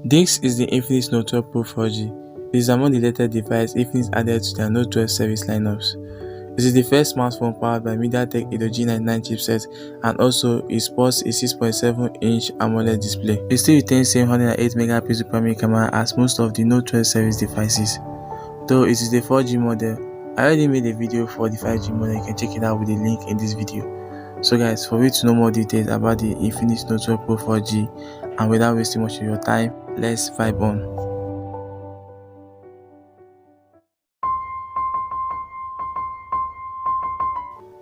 This is the Infinix Note 12 Pro 4G. It is among the latest devices Infinix added to their Note 12 service lineups. This is the first smartphone powered by MediaTek G99 Chipset, and also it sports a 6.7-inch AMOLED display. It still retains the same 108-megapixel primary camera as most of the Note 12 service devices, though it is the 4G model. I already made a video for the 5G model. You can check it out with the link in this video. So guys, for you to know more details about the Infinix Note 12 Pro 4G, and without wasting much of your time, let's vibe on.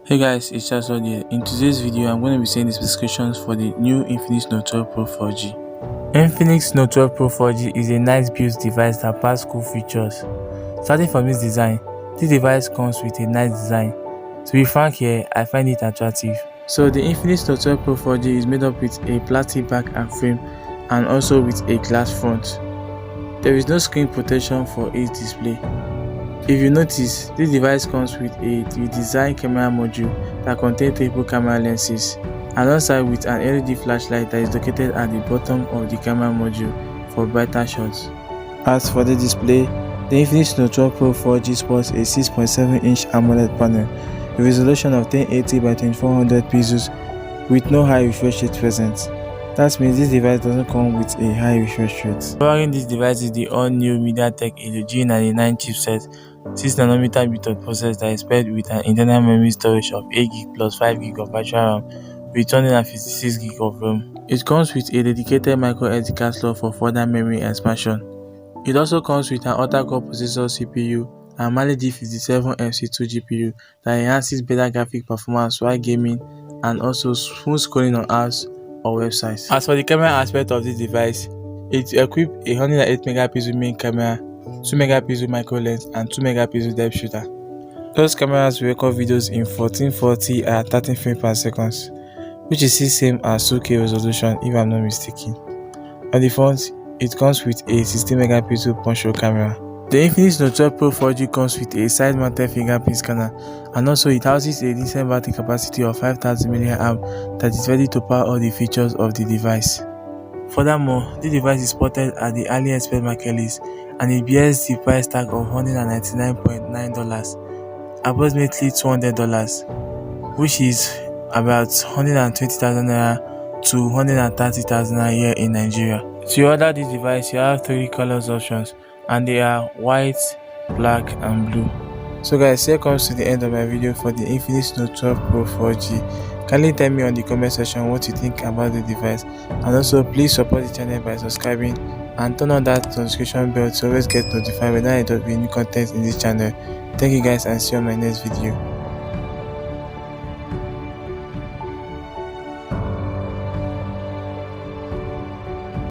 Hey guys, it's Charles here. In today's video, I'm going to be saying the specifications for the new Infinix Note 12 Pro 4G. Infinix Note 12 Pro 4G is a nice built device that packs cool features. Starting from its design, this device comes with a nice design. To be frank here, I find it attractive. So the Infinix Note 12 Pro 4G is made up with a plastic back and frame, and also with a glass front. There is no screen protection for its display. If you notice, this device comes with a redesigned camera module that contains triple camera lenses, alongside with an LED flashlight that is located at the bottom of the camera module for brighter shots. As for the display, the Infinix Note 12 Pro 4G sports a 6.7-inch AMOLED panel with a resolution of 1080 by 2400 pixels with no high refresh rate present. That means this device doesn't come with a high refresh rate. Powering this device is the all-new MediaTek G99 Chipset 6nm method processor that is paired with an internal memory storage of 8GB plus 5GB of virtual RAM with 256GB of RAM. It comes with a dedicated microSD card slot for further memory expansion. It also comes with an octa-core processor CPU and Mali G57MC2 GPU that enhances better graphic performance while gaming, and also smooth scrolling on apps or websites. As for the camera aspect of this device, it equips a 108-megapixel main camera, 2-megapixel micro lens, and 2-megapixel depth shooter. Those cameras will record videos in 1440 at 13 frames per second, which is the same as 2K resolution if I'm not mistaken. On the front, it comes with a 16-megapixel punch-hole camera. The Infinix Note 12 Pro 4G comes with a side-mounted fingerprint scanner, and also it houses a decent battery capacity of 5000 mAh that is ready to power all the features of the device. Furthermore, the device is spotted at the AliExpress market list, and it bears the price tag of $199.9, approximately $200, which is about 120,000 naira to 130,000 naira here in Nigeria. To order this device, you have 3 colors options, and they are white, black, and blue. So guys, here comes to the end of my video for the Infinix Note 12 Pro 4G. Kindly tell me on the comment section what you think about the device, and also please support the channel by subscribing and turn on that notification bell to always get notified when I drop new content in this channel. Thank you guys, and see you on my next video.